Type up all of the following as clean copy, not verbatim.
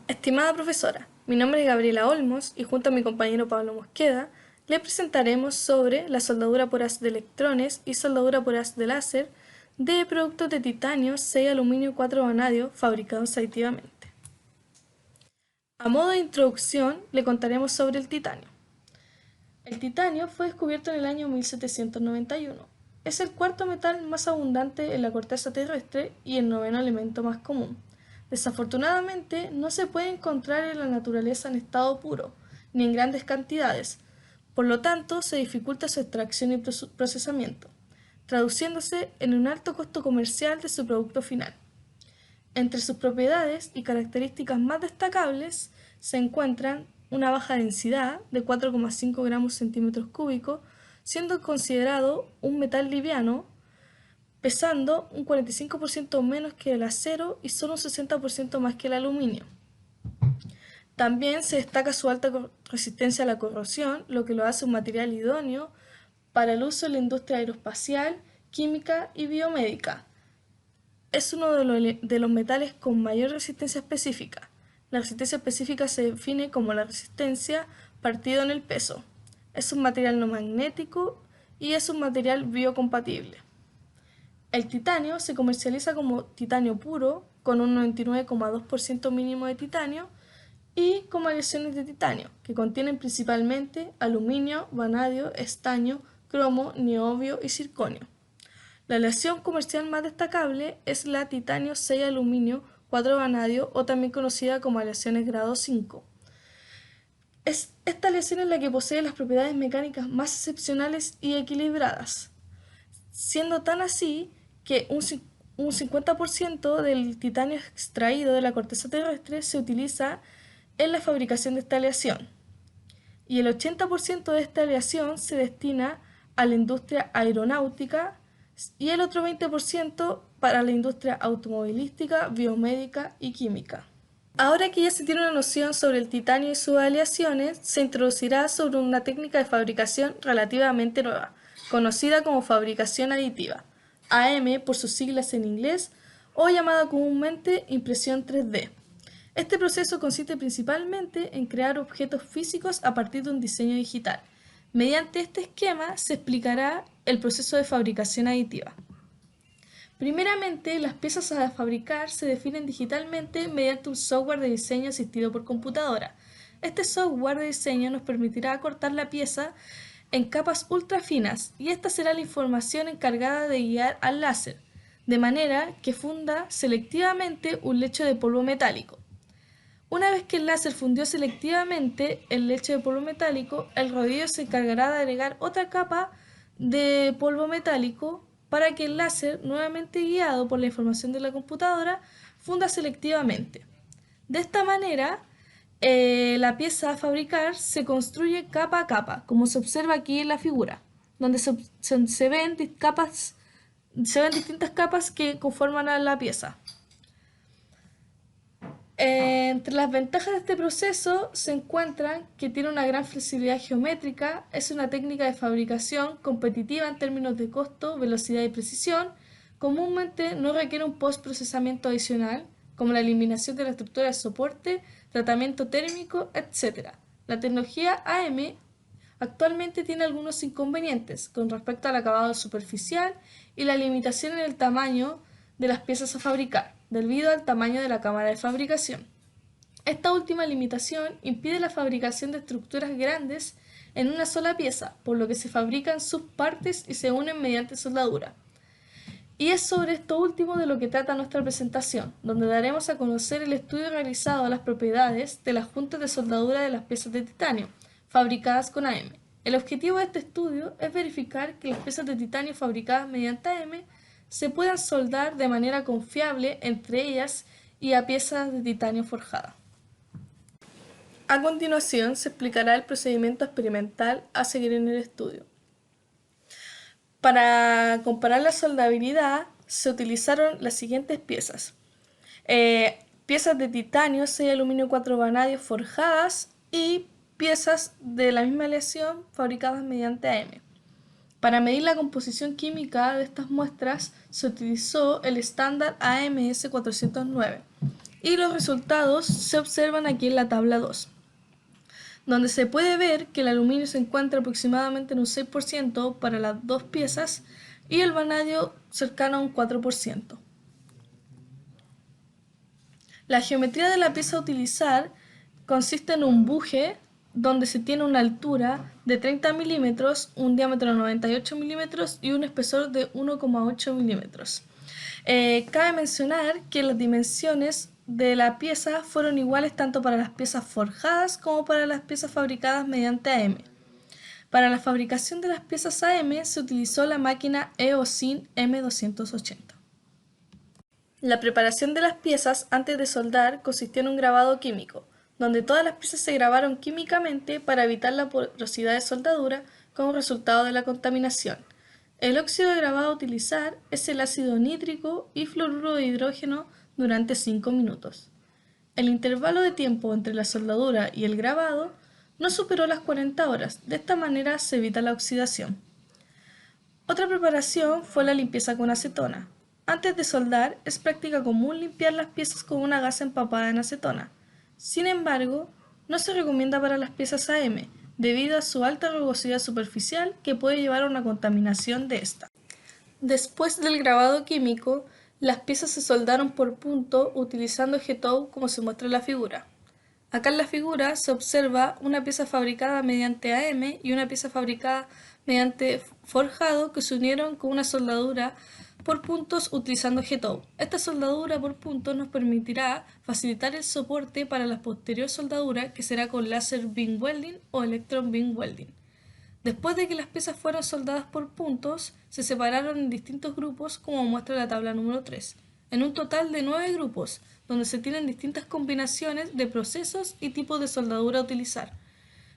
Estimada profesora, mi nombre es Gabriela Olmos y junto a mi compañero Pablo Mosqueda le presentaremos sobre la soldadura por haz de electrones y soldadura por haz de láser de productos de titanio 6 aluminio 4 vanadio fabricados aditivamente. A modo de introducción le contaremos sobre el titanio. El titanio fue descubierto en el año 1791. Es el cuarto metal más abundante en la corteza terrestre y el noveno elemento más común. Desafortunadamente, no se puede encontrar en la naturaleza en estado puro, ni en grandes cantidades. Por lo tanto, se dificulta su extracción y procesamiento, traduciéndose en un alto costo comercial de su producto final. Entre sus propiedades y características más destacables se encuentran una baja densidad de 4,5 gramos centímetros cúbicos, siendo considerado un metal liviano, pesando un 45% menos que el acero y solo un 60% más que el aluminio. También se destaca su alta resistencia a la corrosión, lo que lo hace un material idóneo para el uso en la industria aeroespacial, química y biomédica. Es uno de los metales con mayor resistencia específica. La resistencia específica se define como la resistencia partido en el peso. Es un material no magnético y es un material biocompatible. El titanio se comercializa como titanio puro, con un 99,2% mínimo de titanio, y como aleaciones de titanio, que contienen principalmente aluminio, vanadio, estaño, cromo, niobio y circonio. La aleación comercial más destacable es la titanio 6 aluminio 4 vanadio, o también conocida como aleaciones grado 5. Esta aleación es la que posee las propiedades mecánicas más excepcionales y equilibradas, siendo tan así que un 50% del titanio extraído de la corteza terrestre se utiliza en la fabricación de esta aleación, y el 80% de esta aleación se destina a la industria aeronáutica y el otro 20% para la industria automovilística, biomédica y química. Ahora que ya se tiene una noción sobre el titanio y sus aleaciones, se introducirá sobre una técnica de fabricación relativamente nueva, conocida como fabricación aditiva, AM por sus siglas en inglés, o llamada comúnmente impresión 3D. Este proceso consiste principalmente en crear objetos físicos a partir de un diseño digital. Mediante este esquema se explicará el proceso de fabricación aditiva. Primeramente, las piezas a fabricar se definen digitalmente mediante un software de diseño asistido por computadora. Este software de diseño nos permitirá acortar la pieza en capas ultra finas, y esta será la información encargada de guiar al láser, de manera que funda selectivamente un lecho de polvo metálico. Una vez que el láser fundió selectivamente el lecho de polvo metálico, el rodillo se encargará de agregar otra capa de polvo metálico para que el láser, nuevamente guiado por la información de la computadora, funda selectivamente. De esta manera, la pieza a fabricar se construye capa a capa, como se observa aquí en la figura, donde se ven distintas capas que conforman a la pieza. Entre las ventajas de este proceso se encuentran que tiene una gran flexibilidad geométrica, es una técnica de fabricación competitiva en términos de costo, velocidad y precisión, comúnmente no requiere un postprocesamiento adicional, como la eliminación de la estructura de soporte, tratamiento térmico, etc. La tecnología AM actualmente tiene algunos inconvenientes con respecto al acabado superficial y la limitación en el tamaño de las piezas a fabricar, debido al tamaño de la cámara de fabricación. Esta última limitación impide la fabricación de estructuras grandes en una sola pieza, por lo que se fabrican subpartes y se unen mediante soldadura. Y es sobre esto último de lo que trata nuestra presentación, donde daremos a conocer el estudio realizado a las propiedades de las juntas de soldadura de las piezas de titanio, fabricadas con AM. El objetivo de este estudio es verificar que las piezas de titanio fabricadas mediante AM se puedan soldar de manera confiable entre ellas y a piezas de titanio forjada. A continuación se explicará el procedimiento experimental a seguir en el estudio. Para comparar la soldabilidad se utilizaron las siguientes piezas. Piezas de titanio 6 aluminio 4 vanadio forjadas y piezas de la misma aleación fabricadas mediante AM. Para medir la composición química de estas muestras se utilizó el estándar AMS 409. Y los resultados se observan aquí en la tabla 2, donde se puede ver que el aluminio se encuentra aproximadamente en un 6% para las dos piezas y el vanadio cercano a un 4%. La geometría de la pieza a utilizar consiste en un buje donde se tiene una altura de 30 milímetros, un diámetro de 98 milímetros y un espesor de 1,8 milímetros. Cabe mencionar que las dimensiones de la pieza fueron iguales tanto para las piezas forjadas como para las piezas fabricadas mediante AM. Para la fabricación de las piezas AM se utilizó la máquina EOSIN M280. La preparación de las piezas antes de soldar consistió en un grabado químico, donde todas las piezas se grabaron químicamente para evitar la porosidad de soldadura como resultado de la contaminación. El óxido de grabado a utilizar es el ácido nítrico y fluoruro de hidrógeno durante 5 minutos. El intervalo de tiempo entre la soldadura y el grabado no superó las 40 horas, de esta manera se evita la oxidación. Otra preparación fue la limpieza con acetona. Antes de soldar, es práctica común limpiar las piezas con una gasa empapada en acetona. Sin embargo, no se recomienda para las piezas AM, debido a su alta rugosidad superficial que puede llevar a una contaminación de esta. Después del grabado químico, las piezas se soldaron por punto utilizando G-Tow como se muestra en la figura. Acá en la figura se observa una pieza fabricada mediante AM y una pieza fabricada mediante forjado que se unieron con una soldadura por puntos utilizando G-Tow. Esta soldadura por puntos nos permitirá facilitar el soporte para la posterior soldadura que será con láser beam welding o electron beam welding. Después de que las piezas fueron soldadas por puntos, se separaron en distintos grupos como muestra la tabla número 3, en un total de 9 grupos, donde se tienen distintas combinaciones de procesos y tipos de soldadura a utilizar.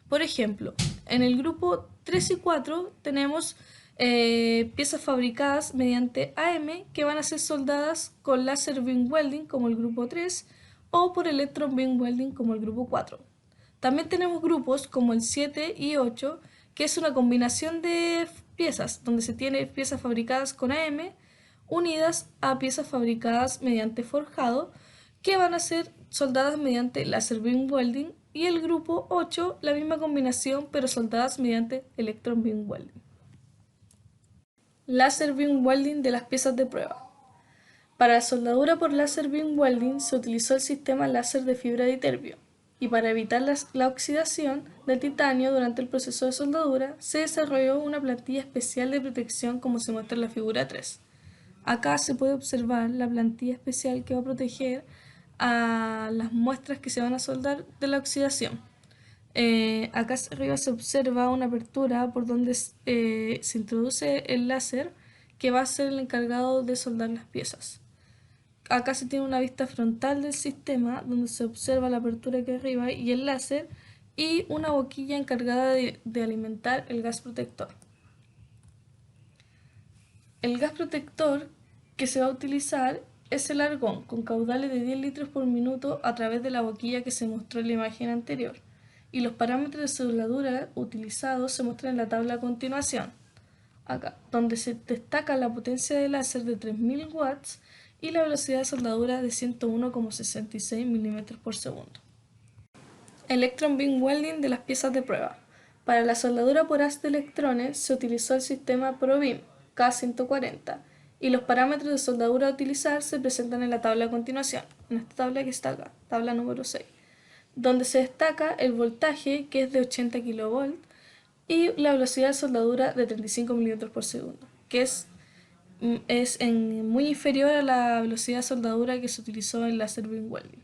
Por ejemplo, en el grupo 3 y 4 tenemos piezas fabricadas mediante AM que van a ser soldadas con láser beam welding como el grupo 3 o por electron beam welding como el grupo 4. También tenemos grupos como el 7 y 8 que es una combinación de piezas donde se tiene piezas fabricadas con AM unidas a piezas fabricadas mediante forjado que van a ser soldadas mediante láser beam welding y el grupo 8 la misma combinación pero soldadas mediante electron beam welding. Láser beam welding de las piezas de prueba. Para la soldadura por láser beam welding se utilizó el sistema láser de fibra de iterbio y para evitar la oxidación del titanio durante el proceso de soldadura se desarrolló una plantilla especial de protección como se muestra en la figura 3. Acá se puede observar la plantilla especial que va a proteger a las muestras que se van a soldar de la oxidación. Acá arriba se observa una apertura por donde se introduce el láser que va a ser el encargado de soldar las piezas. Acá se tiene una vista frontal del sistema donde se observa la apertura aquí arriba y el láser y una boquilla encargada de alimentar el gas protector. El gas protector que se va a utilizar es el argón con caudales de 10 litros por minuto a través de la boquilla que se mostró en la imagen anterior y los parámetros de soldadura utilizados se muestran en la tabla a continuación, acá, donde se destaca la potencia de láser de 3000 watts y la velocidad de soldadura de 101,66 milímetros por segundo. Electron beam welding de las piezas de prueba. Para la soldadura por haz de electrones se utilizó el sistema ProBeam K140 y los parámetros de soldadura a utilizar se presentan en la tabla a continuación, en esta tabla que está acá, tabla número 6, donde se destaca el voltaje que es de 80 kV y la velocidad de soldadura de 35 milímetros por segundo, que es muy inferior a la velocidad de soldadura que se utilizó en láser beam welding.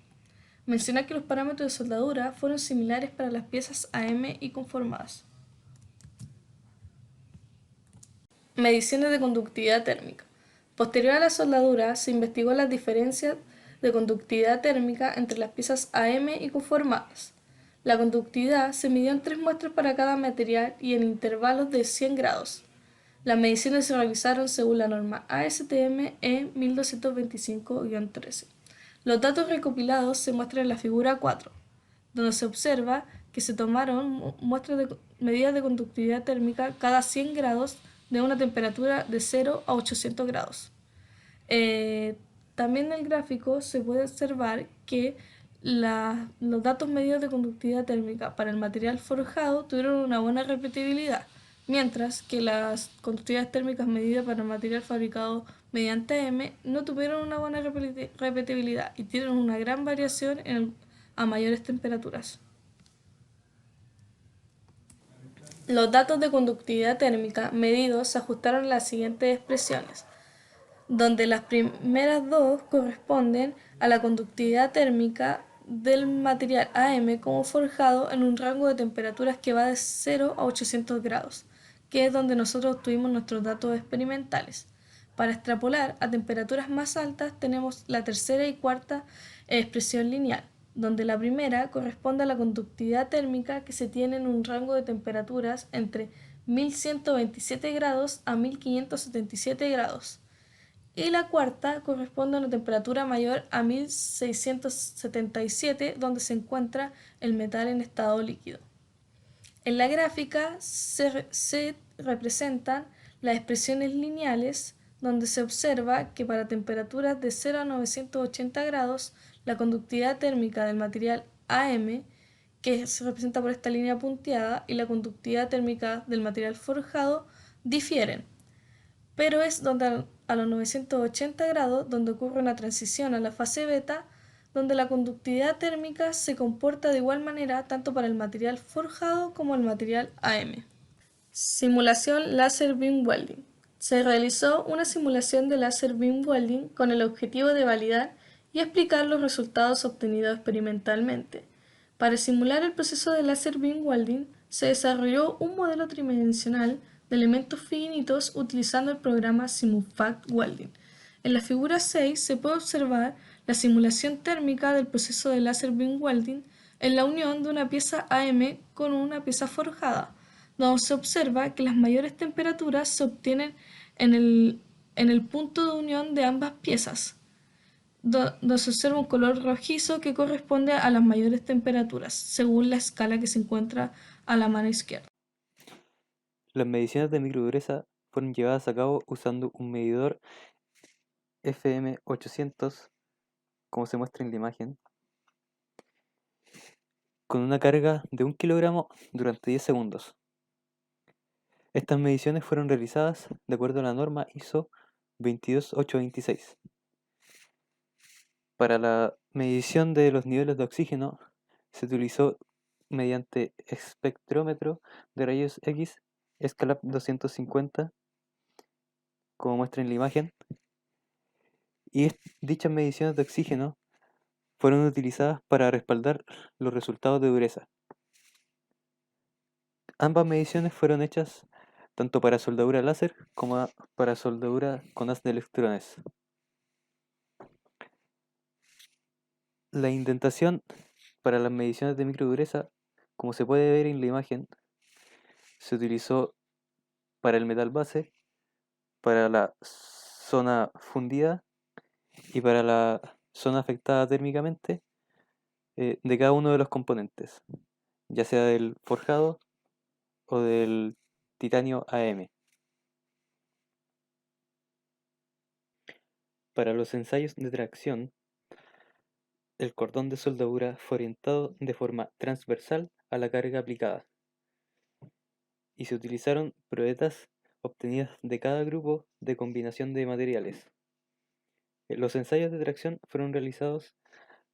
Mencionar que los parámetros de soldadura fueron similares para las piezas AM y conformadas. Mediciones de conductividad térmica. Posterior a la soldadura, se investigó las diferencias de conductividad térmica entre las piezas AM y conformadas. La conductividad se midió en 3 muestras para cada material y en intervalos de 100 grados. Las mediciones se realizaron según la norma ASTM E 1225-13. Los datos recopilados se muestran en la figura 4, donde se observa que se tomaron medidas de conductividad térmica cada 100 grados de una temperatura de 0 a 800 grados. También en el gráfico se puede observar que los datos medidos de conductividad térmica para el material forjado tuvieron una buena repetibilidad, mientras que las conductividades térmicas medidas para el material fabricado mediante AM no tuvieron una buena repetibilidad y tienen una gran variación a mayores temperaturas. Los datos de conductividad térmica medidos se ajustaron a las siguientes expresiones, donde las primeras dos corresponden a la conductividad térmica del material AM como forjado en un rango de temperaturas que va de 0 a 800 grados, que es donde nosotros obtuvimos nuestros datos experimentales. Para extrapolar a temperaturas más altas tenemos la tercera y cuarta expresión lineal, donde la primera corresponde a la conductividad térmica que se tiene en un rango de temperaturas entre 1127 grados a 1577 grados, y la cuarta corresponde a una temperatura mayor a 1677, donde se encuentra el metal en estado líquido. En la gráfica se representan las expresiones lineales, donde se observa que para temperaturas de 0 a 980 grados, la conductividad térmica del material AM, que se representa por esta línea punteada, y la conductividad térmica del material forjado difieren, pero es donde a los 980 grados donde ocurre una transición a la fase beta, donde la conductividad térmica se comporta de igual manera tanto para el material forjado como el material AM. Simulación Laser Beam Welding. Se realizó una simulación de Laser Beam Welding con el objetivo de validar y explicar los resultados obtenidos experimentalmente. Para simular el proceso de Laser Beam Welding, se desarrolló un modelo tridimensional de elementos finitos utilizando el programa Simulfact Welding. En la figura 6 se puede observar la simulación térmica del proceso de Laser Beam Welding en la unión de una pieza AM con una pieza forjada, donde se observa que las mayores temperaturas se obtienen en el punto de unión de ambas piezas, donde se observa un color rojizo que corresponde a las mayores temperaturas, según la escala que se encuentra a la mano izquierda. Las mediciones de microdureza fueron llevadas a cabo usando un medidor FM800, como se muestra en la imagen, con una carga de 1 kilogramo durante 10 segundos. Estas mediciones fueron realizadas de acuerdo a la norma ISO 22826. Para la medición de los niveles de oxígeno se utilizó mediante espectrómetro de rayos X Scalab 250, como muestra en la imagen, y dichas mediciones de oxígeno fueron utilizadas para respaldar los resultados de dureza. Ambas mediciones fueron hechas tanto para soldadura láser como para soldadura con haz de electrones. La indentación para las mediciones de microdureza, como se puede ver en la imagen, se utilizó para el metal base, para la zona fundida y para la zona afectada térmicamente de cada uno de los componentes, ya sea del forjado o del titanio AM. Para los ensayos de tracción, el cordón de soldadura fue orientado de forma transversal a la carga aplicada y se utilizaron pruetas obtenidas de cada grupo de combinación de materiales. Los ensayos de tracción fueron realizados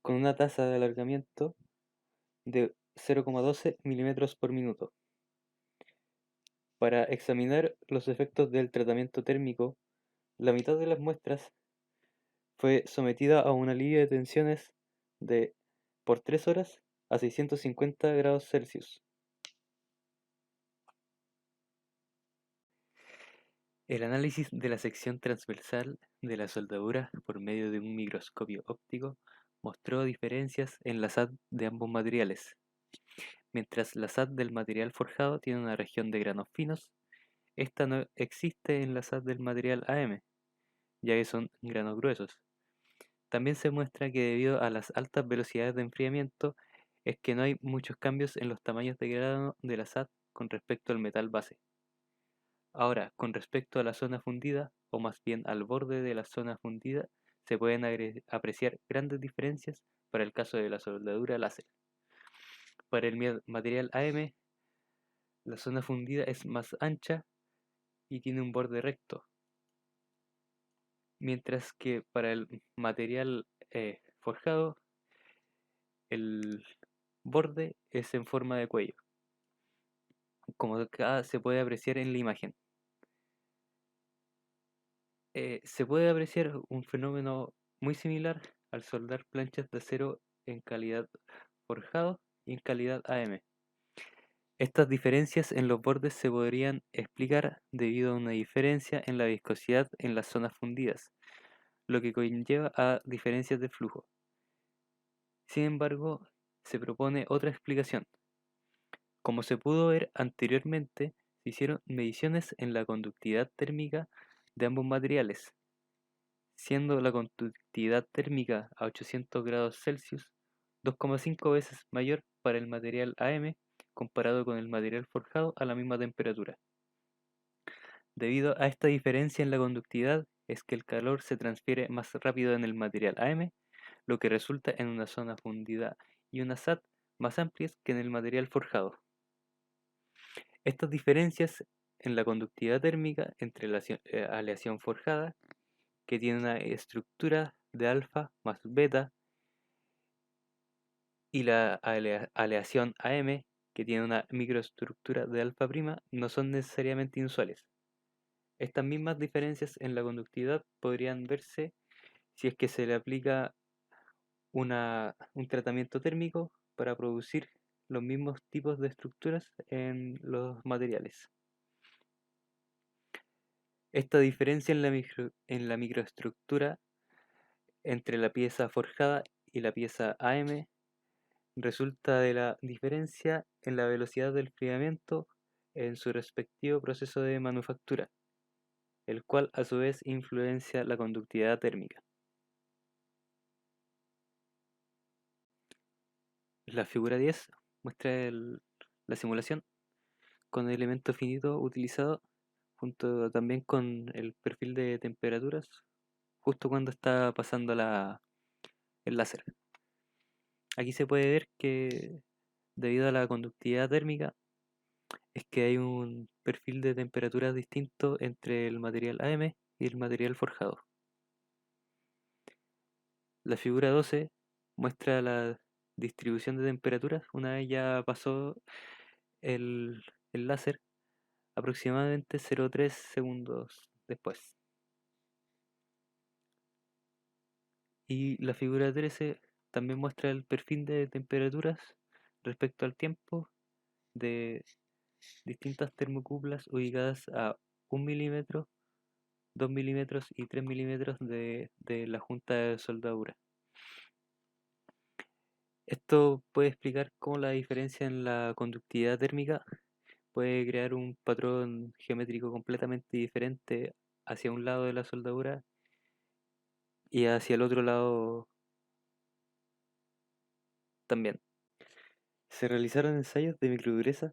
con una tasa de alargamiento de 0,12 milímetros por minuto. Para examinar los efectos del tratamiento térmico, la mitad de las muestras fue sometida a un alivio de tensiones de por 3 horas a 650 grados Celsius. El análisis de la sección transversal de la soldadura por medio de un microscopio óptico mostró diferencias en la SAT de ambos materiales. Mientras la SAT del material forjado tiene una región de granos finos, esta no existe en la SAT del material AM, ya que son granos gruesos. También se muestra que debido a las altas velocidades de enfriamiento es que no hay muchos cambios en los tamaños de grano de la SAT con respecto al metal base. Ahora, con respecto a la zona fundida, o más bien al borde de la zona fundida, se pueden apreciar grandes diferencias para el caso de la soldadura láser. Para el material AM, la zona fundida es más ancha y tiene un borde recto, mientras que para el material forjado, el borde es en forma de cuello, como acá se puede apreciar en la imagen. Se puede apreciar un fenómeno muy similar al soldar planchas de acero en calidad forjado y en calidad AM. Estas diferencias en los bordes se podrían explicar debido a una diferencia en la viscosidad en las zonas fundidas, lo que conlleva a diferencias de flujo. Sin embargo, se propone otra explicación. Como se pudo ver anteriormente, se hicieron mediciones en la conductividad térmica de ambos materiales, siendo la conductividad térmica a 800 grados Celsius 2,5 veces mayor para el material AM comparado con el material forjado a la misma temperatura. Debido a esta diferencia en la conductividad es que el calor se transfiere más rápido en el material AM, lo que resulta en una zona fundida y una SAT más amplias que en el material forjado. Estas diferencias en la conductividad térmica entre la aleación forjada, que tiene una estructura de alfa más beta, y la aleación AM, que tiene una microestructura de alfa prima, no son necesariamente inusuales. Estas mismas diferencias en la conductividad podrían verse si es que se le aplica un tratamiento térmico para producir los mismos tipos de estructuras en los materiales. Esta diferencia en la microestructura entre la pieza forjada y la pieza AM resulta de la diferencia en la velocidad del enfriamiento en su respectivo proceso de manufactura, el cual a su vez influencia la conductividad térmica. La figura 10 muestra la simulación con el elemento finito utilizado junto también con el perfil de temperaturas justo cuando está pasando el láser. Aquí se puede ver que debido a la conductividad térmica es que hay un perfil de temperaturas distinto entre el material AM y el material forjado. La figura 12 muestra la distribución de temperaturas una vez ya pasó el láser, aproximadamente 0,3 segundos después. Y la figura 13 también muestra el perfil de temperaturas respecto al tiempo de distintas termocuplas ubicadas a 1 milímetro, 2 milímetros y 3 milímetros de la junta de soldadura. Esto puede explicar cómo la diferencia en la conductividad térmica puede crear un patrón geométrico completamente diferente hacia un lado de la soldadura y hacia el otro lado también. Se realizaron ensayos de microdureza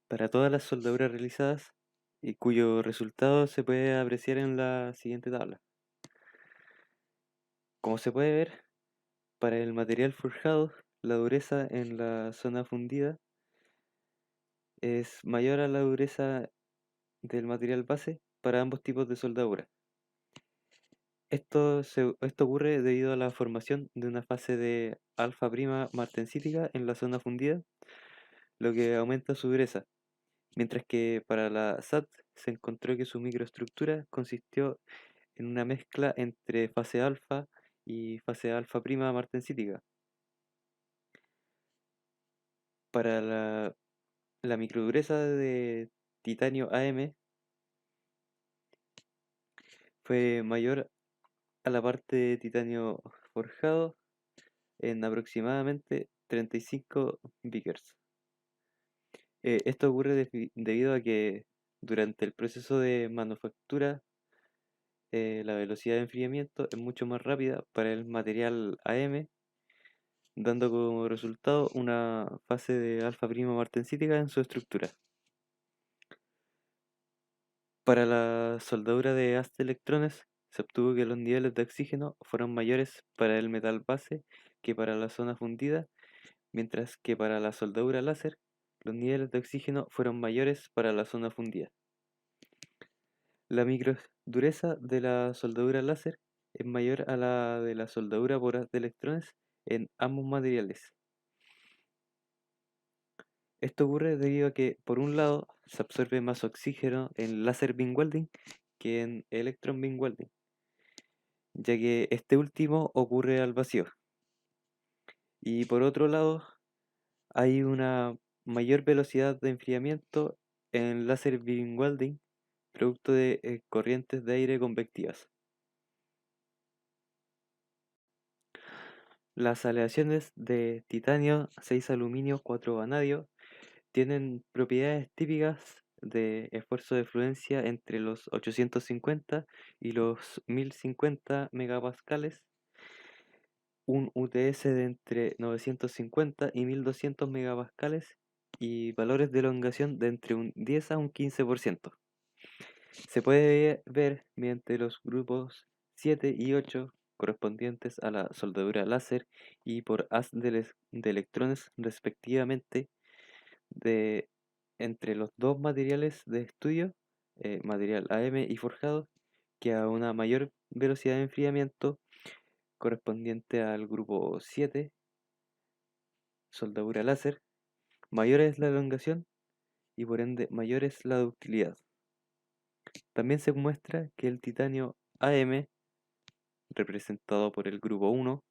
para todas las soldaduras realizadas y cuyo resultado se puede apreciar en la siguiente tabla. Como se puede ver, para el material forjado, la dureza en la zona fundida es mayor a la dureza del material base para ambos tipos de soldadura. Esto ocurre debido a la formación de una fase de alfa prima martensítica en la zona fundida, lo que aumenta su dureza, mientras que para la SAT se encontró que su microestructura consistió en una mezcla entre fase alfa y fase alfa prima martensítica. Para la microdureza de titanio AM fue mayor a la parte de titanio forjado en aproximadamente 35 Vickers. Esto ocurre debido a que durante el proceso de manufactura la velocidad de enfriamiento es mucho más rápida para el material AM, dando como resultado una fase de alfa prima martensítica en su estructura. Para la soldadura de haz de electrones se obtuvo que los niveles de oxígeno fueron mayores para el metal base que para la zona fundida, mientras que para la soldadura láser, los niveles de oxígeno fueron mayores para la zona fundida. La microdureza de la soldadura láser es mayor a la de la soldadura por haz de electrones en ambos materiales. Esto ocurre debido a que, por un lado, se absorbe más oxígeno en láser beam welding que en electron beam welding, ya que este último ocurre al vacío. Y por otro lado, hay una mayor velocidad de enfriamiento en láser beam welding, producto de corrientes de aire convectivas. Las aleaciones de titanio, 6 aluminio, 4 vanadio tienen propiedades típicas de esfuerzo de fluencia entre los 850 y los 1050 megapascales, un UTS de entre 950 y 1200 megapascales y valores de elongación de entre un 10 a un 15%. Se puede ver mediante los grupos 7 y 8 correspondientes a la soldadura láser y por haz de electrones respectivamente de entre los dos materiales de estudio, material AM y forjado, que a una mayor velocidad de enfriamiento correspondiente al grupo 7, soldadura láser, mayor es la elongación y por ende mayor es la ductilidad. También se muestra que el titanio AM, representado por el grupo 1,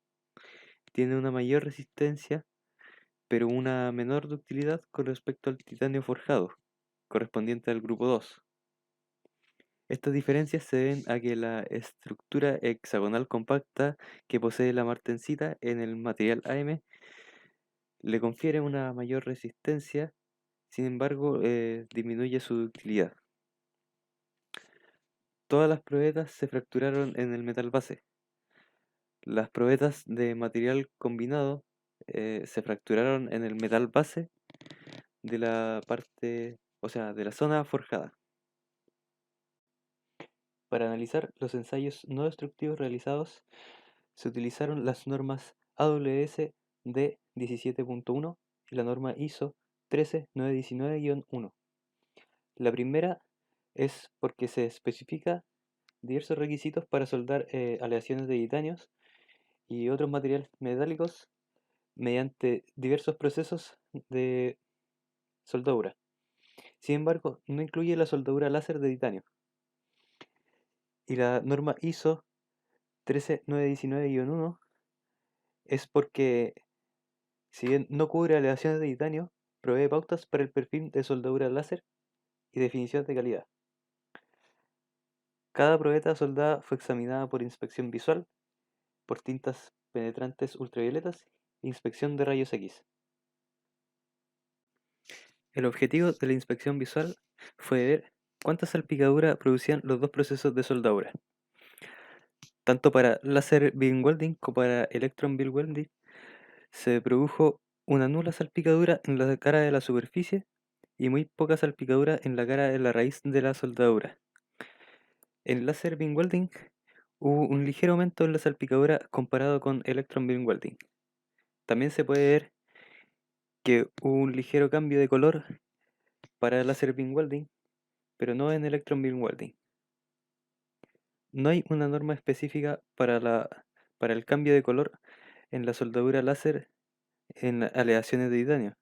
tiene una mayor resistencia, pero una menor ductilidad con respecto al titanio forjado, correspondiente al grupo 2. Estas diferencias se deben a que la estructura hexagonal compacta que posee la martensita en el material AM le confiere una mayor resistencia, sin embargo disminuye su ductilidad. Todas las probetas se fracturaron en el metal base. Las probetas de material combinado se fracturaron en el metal base de la parte, o sea, de la zona forjada. Para analizar los ensayos no destructivos realizados, se utilizaron las normas AWS D17.1 y la norma ISO 13919-1. La primera es porque se especifica diversos requisitos para soldar aleaciones de titanios y otros materiales metálicos mediante diversos procesos de soldadura. Sin embargo, no incluye la soldadura láser de titanio. Y la norma ISO 13919-1 es porque, si bien no cubre aleaciones de titanio, provee pautas para el perfil de soldadura láser y definición de calidad. Cada probeta soldada fue examinada por inspección visual, por tintas penetrantes ultravioletas e inspección de rayos X. El objetivo de la inspección visual fue ver cuánta salpicadura producían los dos procesos de soldadura. Tanto para láser beam welding como para electron beam welding se produjo una nula salpicadura en la cara de la superficie y muy poca salpicadura en la cara de la raíz de la soldadura. En láser beam welding hubo un ligero aumento en la salpicadura comparado con electron beam welding. También se puede ver que hubo un ligero cambio de color para láser beam welding, pero no en electron beam welding. No hay una norma específica para el cambio de color en la soldadura láser en aleaciones de titanio.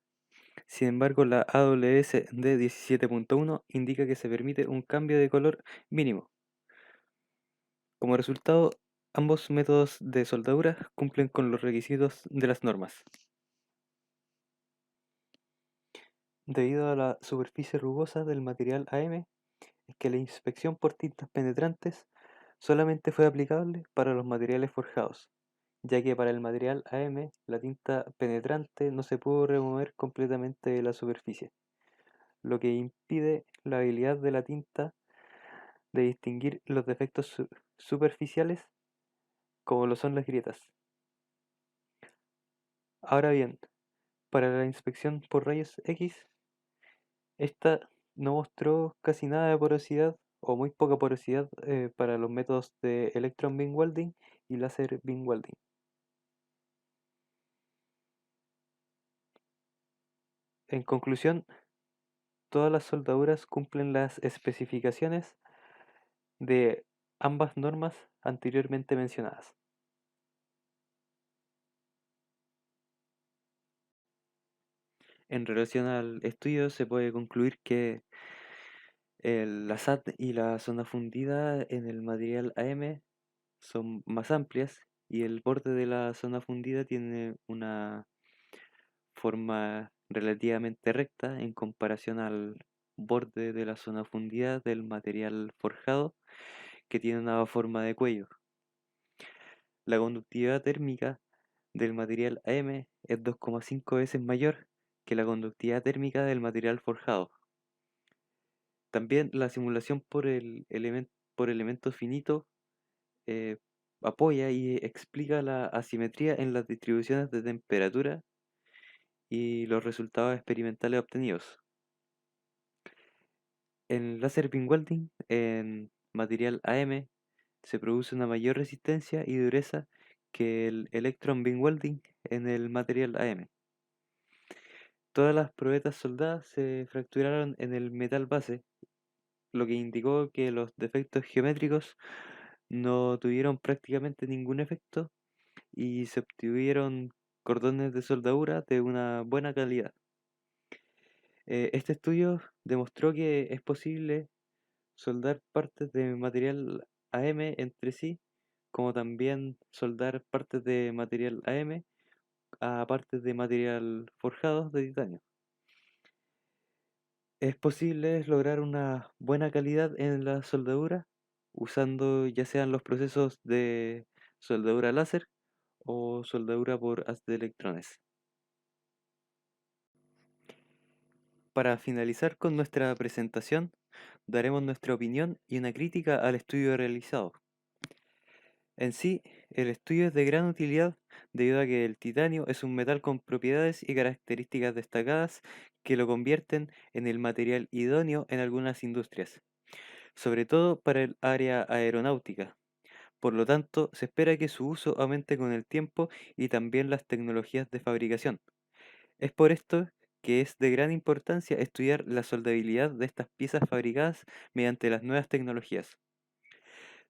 Sin embargo, la AWS D17.1 indica que se permite un cambio de color mínimo. Como resultado, ambos métodos de soldadura cumplen con los requisitos de las normas. Debido a la superficie rugosa del material AM, es que la inspección por tintas penetrantes solamente fue aplicable para los materiales forjados, ya que para el material AM la tinta penetrante no se pudo remover completamente de la superficie, lo que impide la habilidad de la tinta de distinguir los defectos superficiales como lo son las grietas. Ahora bien, para la inspección por rayos X, esta no mostró casi nada de porosidad o muy poca porosidad para los métodos de electron beam welding y láser beam welding. En conclusión, todas las soldaduras cumplen las especificaciones de ambas normas anteriormente mencionadas. En relación al estudio, se puede concluir que la SAT y la zona fundida en el material AM son más amplias y el borde de la zona fundida tiene una forma relativamente recta en comparación al borde de la zona fundida del material forjado, que tiene una forma de cuello. La conductividad térmica del material AM es 2,5 veces mayor que la conductividad térmica del material forjado. También la simulación por elemento finito eh, apoya y explica la asimetría en las distribuciones de temperatura y los resultados experimentales obtenidos. En láser beam welding, en material AM, se produce una mayor resistencia y dureza que el electron beam welding en el material AM. Todas las probetas soldadas se fracturaron en el metal base, lo que indicó que los defectos geométricos no tuvieron prácticamente ningún efecto y se obtuvieron cordones de soldadura de una buena calidad. Este estudio demostró que es posible soldar partes de material AM entre sí, como también soldar partes de material AM a partes de material forjados de titanio. Es posible lograr una buena calidad en la soldadura usando ya sean los procesos de soldadura láser o soldadura por haz de electrones. Para finalizar con nuestra presentación, daremos nuestra opinión y una crítica al estudio realizado. En sí, el estudio es de gran utilidad debido a que el titanio es un metal con propiedades y características destacadas que lo convierten en el material idóneo en algunas industrias, sobre todo para el área aeronáutica. Por lo tanto, se espera que su uso aumente con el tiempo y también las tecnologías de fabricación. Es por esto que es de gran importancia estudiar la soldabilidad de estas piezas fabricadas mediante las nuevas tecnologías.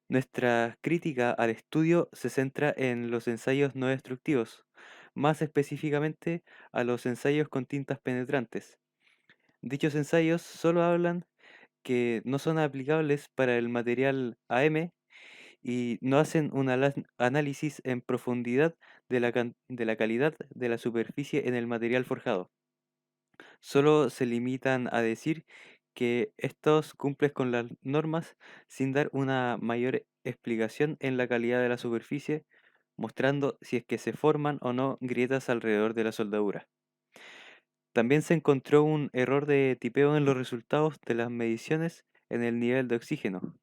Nuestra crítica al estudio se centra en los ensayos no destructivos, más específicamente a los ensayos con tintas penetrantes. Dichos ensayos solo hablan que no son aplicables para el material AM y no hacen un análisis en profundidad de la calidad de la superficie en el material forjado. Solo se limitan a decir que estos cumplen con las normas sin dar una mayor explicación en la calidad de la superficie, mostrando si es que se forman o no grietas alrededor de la soldadura. También se encontró un error de tipeo en los resultados de las mediciones en el nivel de oxígeno,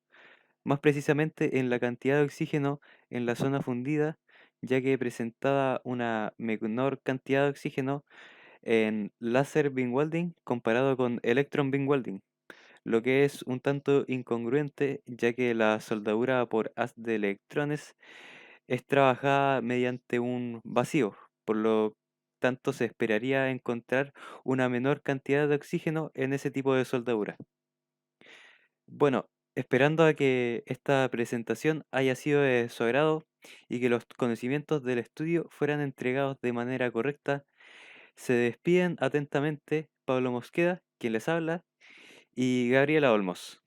más precisamente en la cantidad de oxígeno en la zona fundida, ya que presentaba una menor cantidad de oxígeno en láser beam welding comparado con electron beam welding, lo que es un tanto incongruente ya que la soldadura por haz de electrones es trabajada mediante un vacío, por lo tanto se esperaría encontrar una menor cantidad de oxígeno en ese tipo de soldadura. Bueno, esperando a que esta presentación haya sido de su agrado y que los conocimientos del estudio fueran entregados de manera correcta, se despiden atentamente Pablo Mosqueda, quien les habla, y Gabriela Olmos.